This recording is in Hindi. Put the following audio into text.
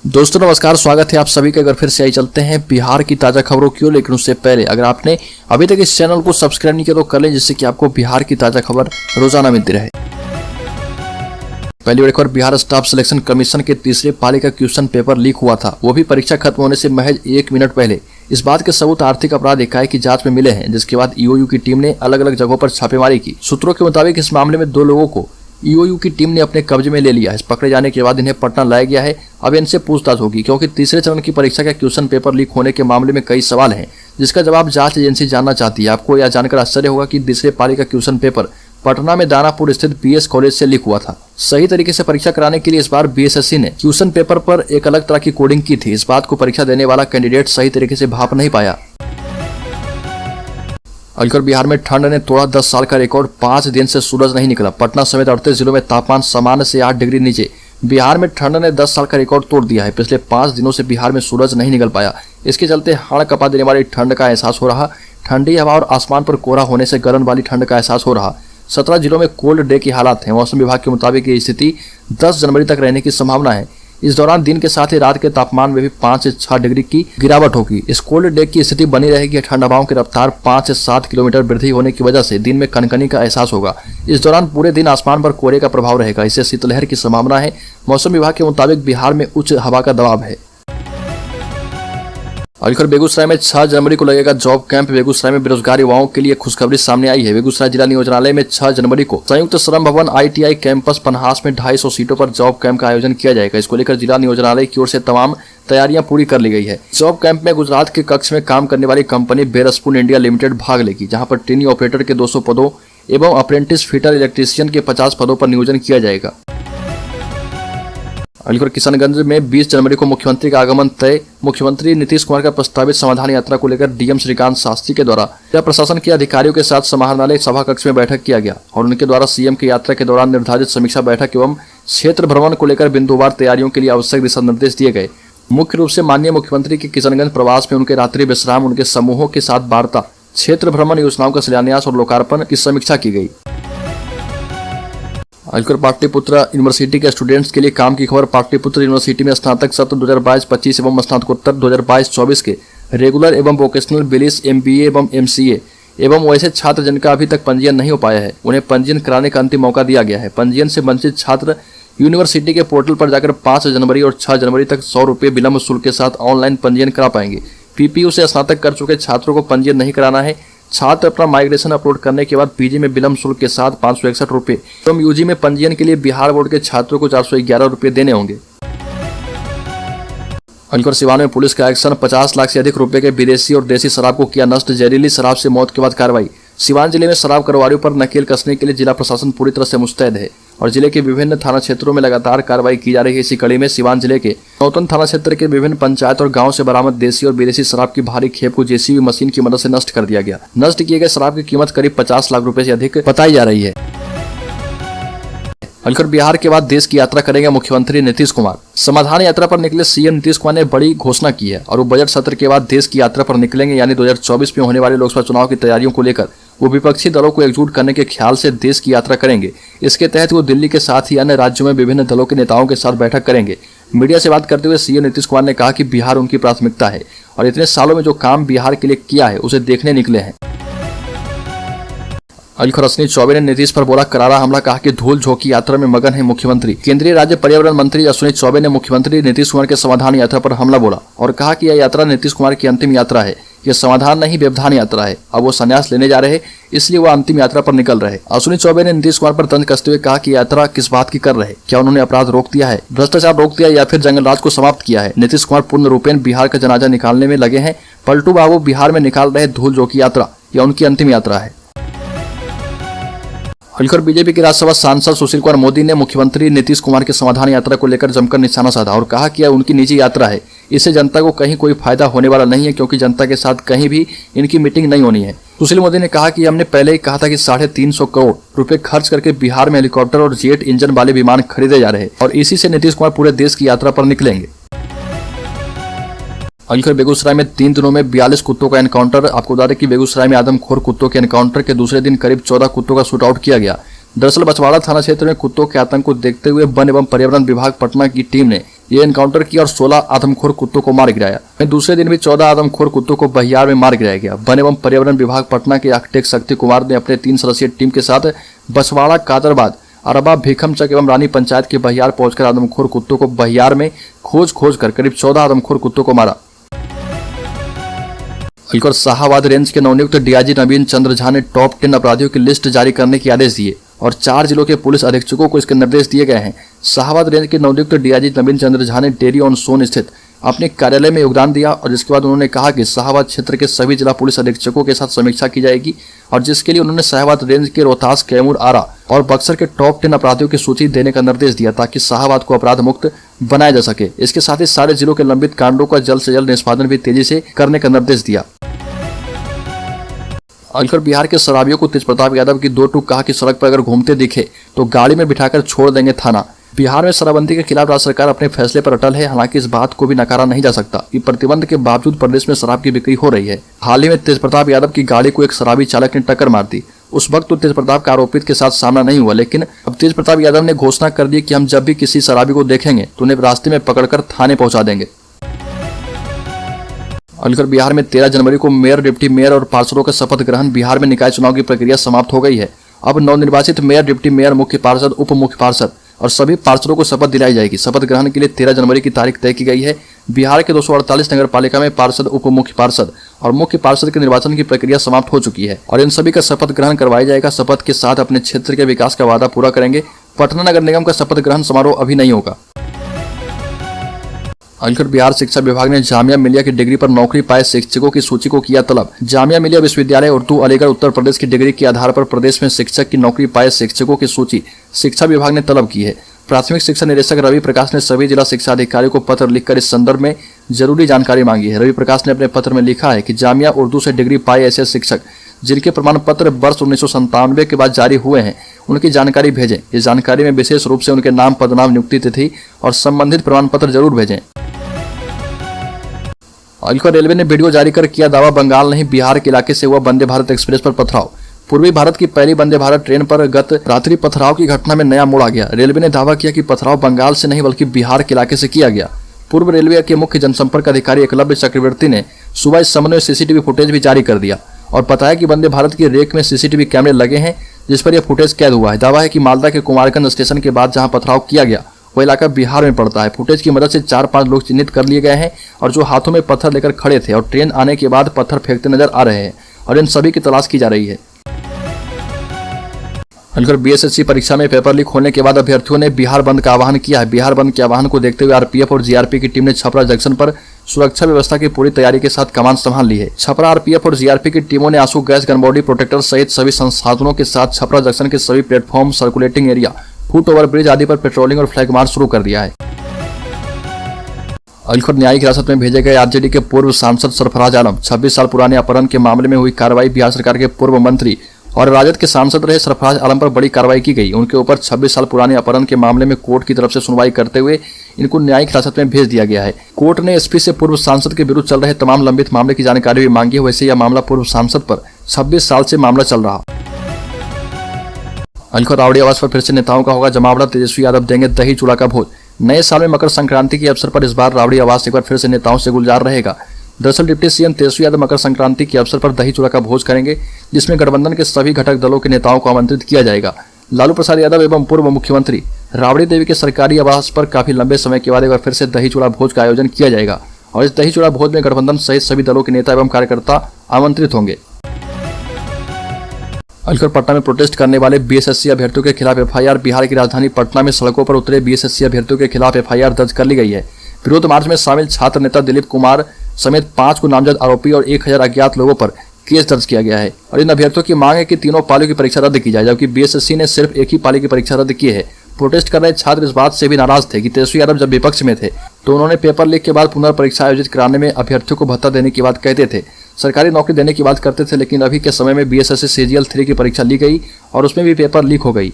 दोस्तों नमस्कार, स्वागत है आप सभी का। अगर फिर से आई चलते हैं बिहार की ताज़ा खबरों की ओर, लेकिन उससे पहले अगर आपने अभी तक इस चैनल को सब्सक्राइब नहीं किया तो कर लें, जिससे कि आपको बिहार की ताज़ा खबर रोजाना मिलती रहे। पहली बार बिहार स्टाफ सिलेक्शन कमीशन के तीसरे पाली का क्वेश्चन पेपर लीक हुआ था, वो भी परीक्षा खत्म होने से महज 1 मिनट पहले। इस बात के सबूत आर्थिक अपराध इकाई की जांच में मिले हैं, जिसके बाद ईओयू की टीम ने अलग अलग जगहों पर छापेमारी की। सूत्रों के मुताबिक इस मामले में 2 लोगों को ईओयू की टीम ने अपने कब्जे में ले लिया है। पकड़े जाने के बाद इन्हें पटना लाया गया है। अब इनसे पूछताछ होगी, क्योंकि तीसरे चरण की परीक्षा का क्वेश्चन पेपर लीक होने के मामले में कई सवाल हैं, जिसका जवाब जांच एजेंसी जानना चाहती है। आपको यह जानकर आश्चर्य होगा कि तीसरे पाली का क्वेश्चन पेपर पटना में दानापुर स्थित बीएस कॉलेज से लीक हुआ था। सही तरीके से परीक्षा कराने के लिए इस बार बीएसएससी ने क्वेश्चन पेपर पर एक अलग तरह की कोडिंग की थी। इस बात को परीक्षा देने वाला कैंडिडेट सही तरीके से भाप नहीं पाया। अलीगढ़ बिहार में ठंड ने तोड़ा 10 साल का रिकॉर्ड। 5 दिन से सूरज नहीं निकला। पटना समेत 38 जिलों में तापमान सामान्य से 8 डिग्री नीचे। बिहार में ठंड ने 10 साल का रिकॉर्ड तोड़ दिया है। पिछले 5 दिनों से बिहार में सूरज नहीं निकल पाया। इसके चलते हाड़ कपा देने वाली ठंड का एहसास हो रहा। ठंडी हवा और आसमान पर कोहरा होने से गलन वाली ठंड का एहसास हो रहा। 17 जिलों में कोल्ड डे की हालात है। मौसम विभाग के मुताबिक ये स्थिति 10 जनवरी तक रहने की संभावना है। इस दौरान दिन के साथ ही रात के तापमान में भी 5 से 6 डिग्री की गिरावट होगी। इस कोल्ड डे की स्थिति बनी रहेगी। ठंड हवाओं की रफ्तार 5 से 7 किलोमीटर वृद्धि होने की वजह से दिन में कनकनी का एहसास होगा। इस दौरान पूरे दिन आसमान पर कोहरे का प्रभाव रहेगा। इससे शीतलहर की संभावना है। मौसम विभाग के मुताबिक बिहार में उच्च हवा का दबाव है। अलीगढ़ बेगूसराय में 6 जनवरी को लगेगा जॉब कैंप। बेगूसराय में बेरोजगार युवाओं के लिए खुशखबरी सामने आई है। बेगूसराय जिला नियोजनालय में 6 जनवरी को संयुक्त श्रम भवन ITI कैंपस पन्हास में 250 सीटों पर जॉब कैंप का आयोजन किया जाएगा। इसको लेकर जिला नियोजनालय की ओर से तमाम तैयारियां पूरी कर ली गई है। जॉब कैंप में गुजरात के कक्ष में काम करने वाली कंपनी बेरस्पून इंडिया लिमिटेड भाग लेगी, जहाँ पर ट्रेनी ऑपरेटर के 200 पदों एवं अप्रेंटिस फिटर इलेक्ट्रीशियन के 50 पदों पर नियोजन किया जाएगा। अलीगढ़ किशनगंज में 20 जनवरी को मुख्यमंत्री का आगमन तय। मुख्यमंत्री नीतीश कुमार का प्रस्तावित समाधान यात्रा को लेकर डीएम श्रीकांत शास्त्री के द्वारा जिला प्रशासन के अधिकारियों के साथ समाहरणालय सभा कक्ष में बैठक किया गया और उनके द्वारा सीएम की यात्रा के दौरान निर्धारित समीक्षा बैठक एवं क्षेत्र भ्रमण को लेकर बिंदुवार तैयारियों के लिए आवश्यक दिशा निर्देश दिए गए। मुख्य रूप से माननीय मुख्यमंत्री के किशनगंज प्रवास में उनके रात्रि विश्राम, उनके समूहों के साथ वार्ता, क्षेत्र भ्रमण, योजनाओं का शिलान्यास और लोकार्पण की समीक्षा की गई। अलीगढ़ पाटलिपुत्र यूनिवर्सिटी के स्टूडेंट्स के लिए काम की खबर। पाटलिपुत्र यूनिवर्सिटी में स्नातक सत्र 2022-25 एवं स्नातकोत्तर 2022-24 के रेगुलर एवं वोकेशनल बिलिस MBA एवं MCA एवं वैसे छात्र जिनका अभी तक पंजीयन नहीं हो पाया है, उन्हें पंजीयन कराने का अंतिम मौका दिया गया है। पंजीयन से वंचित छात्र यूनिवर्सिटी के पोर्टल पर जाकर 5 जनवरी और 6 जनवरी तक 100 रुपये विलम्ब शुल्क के साथ ऑनलाइन पंजीयन करा पाएंगे। PPU से स्नातक कर चुके छात्रों को पंजीयन नहीं कराना है। छात्र अपना माइग्रेशन अपलोड करने के बाद PG में विलम्ब शुल्क के साथ 561 रुपये एवं UG में पंजीयन के लिए बिहार बोर्ड के छात्रों को 411 रुपये देने होंगे। अलीगढ़ सिवान में पुलिस का एक्शन। 50 लाख से अधिक रुपए के विदेशी और देसी शराब को किया नष्ट। जहरीली शराब से मौत के बाद कार्रवाई। सिवान जिले में शराब कारोबारियों पर नकेल कसने के लिए जिला प्रशासन पूरी तरह से मुस्तैद है और जिले के विभिन्न थाना क्षेत्रों में लगातार कार्रवाई की जा रही है। इसी कड़ी में सिवान जिले के नौतन थाना क्षेत्र के विभिन्न पंचायत और गांव से बरामद देसी और विदेशी शराब की भारी खेप को JCB मशीन की मदद से नष्ट कर दिया गया। नष्ट किए गए शराब की कीमत करीब 50 लाख रुपए से अधिक बताई जा रही है। अलीगढ़ बिहार के बाद देश की यात्रा करेंगे मुख्यमंत्री नीतीश कुमार। समाधान यात्रा पर निकले सीएम नीतीश कुमार ने बड़ी घोषणा की है और वो बजट सत्र के बाद देश की यात्रा पर निकलेंगे। यानी 2024 में होने वाले लोकसभा चुनाव की तैयारियों को लेकर वो विपक्षी दलों को एकजुट करने के ख्याल से देश की यात्रा करेंगे। इसके तहत वो दिल्ली के साथ ही अन्य राज्यों में विभिन्न दलों के नेताओं के साथ बैठक करेंगे। मीडिया से बात करते हुए सीएम नीतीश कुमार ने कहा कि बिहार उनकी प्राथमिकता है और इतने सालों में जो काम बिहार के लिए किया है उसे देखने निकले हैं। अलीगढ़ अश्विनी चौबे ने नीतीश पर बोला करारा हमला। कहा कि धूल झोंकी यात्रा में मगन है मुख्यमंत्री। केंद्रीय राज्य पर्यावरण मंत्री अश्विनी चौबे ने मुख्यमंत्री नीतीश कुमार के समाधान यात्रा पर हमला बोला और कहा कि यह यात्रा नीतीश कुमार की अंतिम यात्रा है। यह समाधान नहीं व्यवधान यात्रा है। अब वो संन्यास लेने जा रहे, इसलिए वह अंतिम यात्रा पर निकल रहे। अश्विनी चौबे ने नीतीश कुमार पर तंज कसते हुए कहा कि यात्रा किस बात की कर रहे, क्या उन्होंने अपराध रोक दिया है, भ्रष्टाचार रोक दिया या फिर जंगलराज को समाप्त किया है। नीतीश कुमार पूर्ण रूपेण बिहार का जनाजा निकालने में लगे हैं। पलटू बाबू बिहार में निकाल रहे धूल झोंकी यात्रा, यह उनकी अंतिम यात्रा है। अलीगढ़ बीजेपी के राज्यसभा सांसद सुशील कुमार मोदी ने मुख्यमंत्री नीतीश कुमार के समाधान यात्रा को लेकर जमकर निशाना साधा और कहा कि यह उनकी निजी यात्रा है। इससे जनता को कहीं कोई फायदा होने वाला नहीं है, क्योंकि जनता के साथ कहीं भी इनकी मीटिंग नहीं होनी है। सुशील मोदी ने कहा कि हमने पहले ही कहा था कि 350 करोड़ रुपए खर्च करके बिहार में हेलीकॉप्टर और जेट इंजन वाले विमान खरीदे जा रहे हैं और इसी से नीतीश कुमार पूरे देश की यात्रा पर निकलेंगे। अलीगढ़ बेगूसराय में 3 दिनों में 42 कुत्तों का एनकाउंटर। आपको बता दें कि बेगूसराय में आदमखोर कुत्तों के एनकाउंटर के दूसरे दिन करीब 14 कुत्तों का शूट आउट किया गया। दरअसल बछवाड़ा थाना क्षेत्र में कुत्तों के आतंक को देखते हुए वन एवं पर्यावरण विभाग पटना की टीम ने ये एनकाउंटर किया और 16 आदमखोर कुत्तों को मार गिराया। वहीं दूसरे दिन भी 14 आदमखोर कुत्तों को बहियार में मार गिराया गया। वन एवं पर्यावरण विभाग पटना के आर्किटेक्ट शक्ति कुमार ने अपने 3 सदस्यीय टीम के साथ बसवाड़ा, कादरबाद, अरबा, भीखमचक एवं रानी पंचायत के बहियार पहुंचकर आदमखोर कुत्तों को बहियार में खोज कर करीब 14 आदमखोर कुत्तों को मारा। और शाहाबाद रेंज के नवनियुक्त डीआईजी नवीन चंद्र झा ने टॉप 10 अपराधियों की लिस्ट जारी करने के आदेश दिए और 4 जिलों के पुलिस अधीक्षकों को इसके निर्देश दिए गए हैं। शाहाबाद रेंज के नवनियुक्त डीआईजी नवीन चंद्र झा ने डेरी ऑन सोन स्थित अपने कार्यालय में योगदान दिया और जिसके बाद उन्होंने कहा कि शाहाबाद क्षेत्र के सभी जिला पुलिस अधीक्षकों के साथ समीक्षा की जाएगी और जिसके लिए उन्होंने शाहाबाद रेंज के रोहतास, कैमूर, आरा और बक्सर के टॉप 10 अपराधियों की सूची देने का निर्देश दिया ताकि शाहाबाद को अपराध मुक्त बनाया जा सके। इसके साथ ही सारे जिलों के लंबित कांडों का जल्द से जल्द निष्पादन भी तेजी से करने का निर्देश दिया। अलकर बिहार के शराबियों को तेज प्रताप यादव की 2 टूक कहा कि सड़क पर अगर घूमते दिखे तो गाड़ी में बिठाकर छोड़ देंगे थाना। बिहार में शराबबंदी के खिलाफ राज्य सरकार अपने फैसले पर अटल है। हालांकि इस बात को भी नकारा नहीं जा सकता कि प्रतिबंध के बावजूद प्रदेश में शराब की बिक्री हो रही है। हाल ही में तेज प्रताप यादव की गाड़ी को एक शराबी चालक ने टक्कर मार दी। उस वक्त तो तेज प्रताप का आरोपित के साथ सामना नहीं हुआ, लेकिन अब तेज प्रताप यादव ने घोषणा कर दी कि हम जब भी किसी शराबी को देखेंगे तो उन्हें रास्ते में पकड़कर थाने पहुंचा देंगे। अलकर बिहार में 13 जनवरी को मेयर, डिप्टी मेयर और पार्षदों का शपथ ग्रहण। बिहार में निकाय चुनाव की प्रक्रिया समाप्त हो गई है। अब नवनिर्वाचित मेयर, डिप्टी मेयर, मुख्य पार्षद, उप मुख्य पार्षद और सभी पार्षदों को शपथ दिलाई जाएगी। शपथ ग्रहण के लिए 13 जनवरी की तारीख तय की गई है। बिहार के 248 नगर पालिका में पार्षद, उप मुख्य पार्षद और मुख्य पार्षद के निर्वाचन की प्रक्रिया समाप्त हो चुकी है और इन सभी का शपथ ग्रहण करवाया जाएगा। शपथ के साथ अपने क्षेत्र के विकास का वादा पूरा करेंगे। पटना नगर निगम का शपथ ग्रहण समारोह अभी नहीं होगा। अलकर बिहार शिक्षा विभाग ने जामिया मिलिया की डिग्री पर नौकरी पाए शिक्षकों की सूची को किया तलब। जामिया मिलिया विश्वविद्यालय उर्दू, अलीगढ़, उत्तर प्रदेश की डिग्री के आधार पर प्रदेश में शिक्षक की नौकरी पाए शिक्षकों की सूची शिक्षा विभाग ने तलब की है। प्राथमिक शिक्षा निदेशक रवि प्रकाश ने सभी जिला शिक्षा अधिकारियों को पत्र लिखकर इस संदर्भ में जरूरी जानकारी मांगी है। रवि प्रकाश ने अपने पत्र में लिखा है कि जामिया उर्दू से डिग्री पाए ऐसे शिक्षक जिनके प्रमाण पत्र वर्ष 1997 के बाद जारी हुए हैं उनकी जानकारी भेजें। इस जानकारी में विशेष रूप से उनके नाम, पदनाम, नियुक्ति तिथि और संबंधित प्रमाण पत्र जरूर भेजें। अलकर रेलवे ने वीडियो जारी कर किया दावा, बंगाल नहीं बिहार के इलाके से हुआ वंदे भारत एक्सप्रेस पर पथराव। पूर्वी भारत की पहली वंदे भारत ट्रेन पर गत रात्रि पथराव की घटना में नया मोड़ आ गया। रेलवे ने दावा किया कि पथराव बंगाल से नहीं बल्कि बिहार के इलाके से किया गया। पूर्व रेलवे के मुख्य जनसंपर्क अधिकारी एकलव्य चक्रवर्ती ने सुबह इस संबंध में सीसीटीवी फुटेज भी जारी कर दिया और बताया कि वंदे भारत की रेक में सीसीटीवी कैमरे लगे हैं जिस पर यह फुटेज कैद हुआ है। दावा है कि मालदा के कुमारगंज स्टेशन के बाद जहां पथराव किया गया वह इलाका बिहार में पड़ता है। फुटेज की मदद से 4-5 लोग चिन्हित कर लिए गए हैं और जो हाथों में पत्थर लेकर खड़े थे और ट्रेन आने के बाद पत्थर फेंकते नजर आ रहे हैं और इन सभी की तलाश की जा रही है। अलकर बीएसएससी परीक्षा में पेपर लीक होने के बाद अभ्यर्थियों ने बिहार बंद का आह्वान किया है। बिहार बंद के आह्वान को देखते हुए आरपीएफ और जीआरपी की टीम ने छपरा जंक्शन पर सुरक्षा व्यवस्था की पूरी तैयारी के साथ कमान संभाल ली है। छपरा आरपीएफ और जीआरपी की टीमों ने आंसू गैस, गनबॉडी प्रोटेक्टर सहित सभी संसाधनों के साथ छपरा जंक्शन के सभी platform, circulating area, foot over bridge आदि पर पेट्रोलिंग और फ्लैग मार्च शुरू कर दिया है। अलकर न्यायिक हिरासत में भेजे गए आरजेडी के पूर्व सांसद सरफराज आलम 26 साल पुराने अपहरण के मामले में हुई कार्रवाई। बिहार सरकार के पूर्व मंत्री और राजद के सांसद रहे सरफराज आलम पर बड़ी कार्रवाई की गई। उनके ऊपर 26 साल पुराने अपहरण के मामले में कोर्ट की तरफ से सुनवाई करते हुए इनको न्यायिक हिरासत में भेज दिया गया है। कोर्ट ने एसपी से पूर्व सांसद के विरुद्ध चल रहे तमाम लंबित मामले की जानकारी भी मांगी है। वैसे यह मामला पूर्व सांसद पर 26 साल से मामला चल रहा। अलकर रावड़ी आवास पर फिर से नेताओं का होगा जमावड़ा। तेजस्वी यादव देंगे दही चूड़ा का भोज। नए साल में मकर संक्रांति के अवसर पर इस बार रावड़ी आवास एक बार फिर से नेताओं से गुलजार रहेगा। दरअसल डिप्टी सीएम तेजस्वी यादव मकर संक्रांति के अवसर पर दही चूड़ा का भोज करेंगे जिसमें गठबंधन के सभी घटक दलों के नेताओं को आमंत्रित किया जाएगा। लालू प्रसाद यादव एवं पूर्व मुख्यमंत्री राबड़ी देवी के सरकारी आवास पर काफी लंबे समय के बाद एक बार फिर से दही चूड़ा भोज का आयोजन किया जाएगा और इस दही चूड़ा भोज में गठबंधन सहित सभी दलों के नेता एवं कार्यकर्ता आमंत्रित होंगे। अलकर पटना में प्रोटेस्ट करने वाले बीएसएससी अभ्यर्थियों के खिलाफ एफआईआर। बिहार की राजधानी पटना में सड़कों पर उतरे बीएसएससी अभ्यर्थियों के खिलाफ एफआईआर दर्ज कर ली गई है। विरोध मार्च में शामिल छात्र नेता दिलीप कुमार समेत 5 को नामजद आरोपी और 1000 अज्ञात लोगों पर केस दर्ज किया गया है और इन अभ्यर्थियों की मांग है कि तीनों पालियों की परीक्षा रद्द की जाए, जबकि बीएसएससी ने सिर्फ एक ही पाली की परीक्षा रद्द की है। प्रोटेस्ट कर रहे छात्र इस बात से भी नाराज थे कि तेजस्वी यादव जब विपक्ष में थे तो उन्होंने पेपर लीक के बाद पुनर्परीक्षा आयोजित कराने में अभ्यर्थियों को भत्ता देने की बात कहते थे, सरकारी नौकरी देने की बात करते थे, लेकिन अभी के समय में बीएसएससी सीजीएल 3 की परीक्षा ली गई और उसमें भी पेपर लीक हो गई।